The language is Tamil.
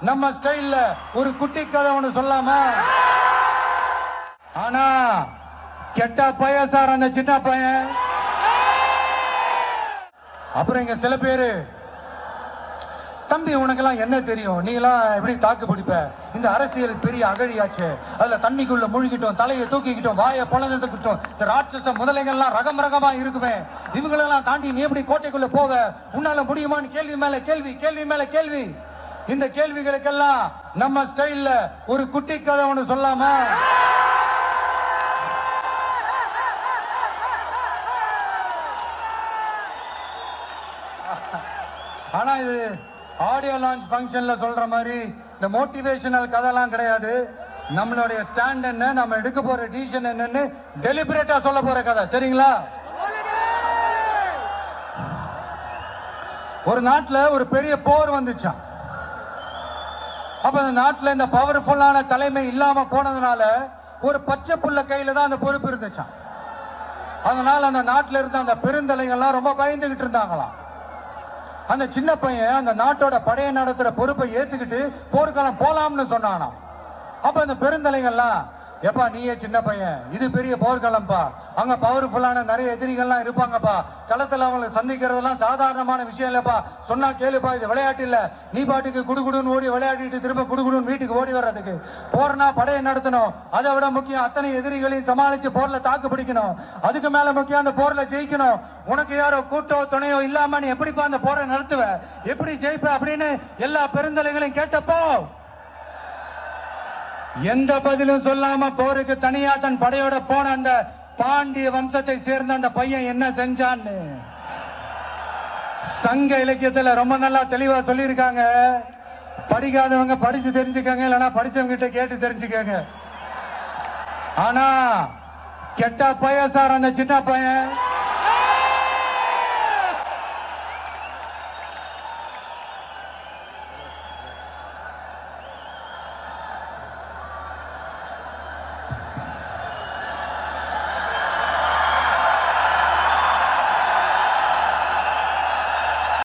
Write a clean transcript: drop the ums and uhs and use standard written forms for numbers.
நம்ம ஸ்டைல்ல ஒரு குட்டி கதை ஒண்ணு சொல்லாமா? ஆனா கெட்ட பையன் சார் அந்த சின்ன பையன். அப்புறம் இங்க சில பேரு, தம்பி உனக்கெல்லாம் என்ன தெரியும், நீ எல்லாம் எப்படி தாக்கு பிடிப்ப, இந்த அரசியல் பெரிய அகழியாச்சு, அதுல தண்ணிக்குள்ள முழுகிட்டோம், தலையை தூக்கிக்கிட்டோம், வாயை பொழந்துக்கிட்டோம், இந்த ராட்சச முதலைகள்லாம் ரகம் ரகமா இருக்குமே, இவங்களெல்லாம் தாண்டி நீ எப்படி கோட்டைக்குள்ள போவ, உன்னால முடியுமான்னு கேள்வி மேல கேள்வி, கேள்வி மேல கேள்வி. இந்த கேள்விகளுக்கெல்லாம் நம்ம ஸ்டைல்ல ஒரு குட்டி கதை ஒண்ணு சொல்லாமா? ஆனா இது ஆடியோ லான்ச் ஃபங்க்ஷன்ல சொல்ற மாதிரி இந்த மோட்டிவேஷனல் கதைலாம் கிடையாது. நம்மளுடைய ஸ்டாண்ட் என்ன, நம்ம எடுக்க போற டிசிஷன் என்னன்னு டெலிபரேட்டா சொல்ல போற கதை. சரிங்களா? ஒரு நாட்டுல ஒரு பெரிய போர் வந்துச்சான். அப்ப அந்த நாட்டுல இந்த பவர்ஃபுல்லான தலைமை இல்லாம போனதுனால ஒரு பச்சை புள்ள கையில தான் அந்த பொறுப்பு இருந்துச்சான். அதனால அந்த நாட்டுல இருந்த அந்த பெருந்தலைகள்லாம் ரொம்ப பயந்துகிட்டு இருந்தாங்களாம். அந்த சின்ன பையன் அந்த நாட்டோட படையை நடத்துற பொறுப்பை ஏத்துக்கிட்டு போர்க்களம் போலாம்னு சொன்னானா. அப்ப அந்த பெருந்தலைகள்லாம், எப்பா நீயே சின்ன பையன், இது பெரிய போர்க்களம்பா, அங்க பவர்ஃபுல்லான நிறைய எதிரிகள்லாம் இருப்பாங்கப்பா, களத்துல அவங்களை சந்திக்கிறதெல்லாம் சாதாரணமான விஷயம் இல்லப்பா, சொன்னா கேளுப்பா, இது விளையாட்டு இல்ல, நீ பாட்டுக்கு குடுகுடுன்னு ஓடி விளையாடிட்டு திரும்ப குடுகுடுன்னு வீட்டுக்கு ஓடி வர்றதுக்கு, போர்னா படையை நடத்தணும், அதை விட முக்கியம் அத்தனை எதிரிகளையும் சமாளிச்சு போர்ல தாக்கு பிடிக்கணும், அதுக்கு மேல முக்கியம் அந்த போர்ல ஜெயிக்கணும், உனக்கு யாரோ கூட்டோ துணையோ இல்லாம நீ எப்படிப்பா அந்த போரை நடத்துவ, எப்படி ஜெயிப்ப அப்படின்னு எல்லா பெருந்தலைகளையும் கேட்டப்போ எந்த பதிலும் சொல்லாம போருக்கு தனியா தன் படையோட போன அந்த பாண்டிய வம்சத்தை சேர்ந்த அந்த பையன் என்ன செஞ்சான்னு சங்க இலக்கியத்துல ரொம்ப நல்லா தெளிவா சொல்லியிருக்காங்க. படிக்காதவங்க படிச்சு தெரிஞ்சுக்கங்க, இல்லைன்னா படிச்சவங்க கிட்ட கேட்டு தெரிஞ்சுக்கங்க. ஆனா கெட்ட பையன் சார் அந்த சின்ன பையன்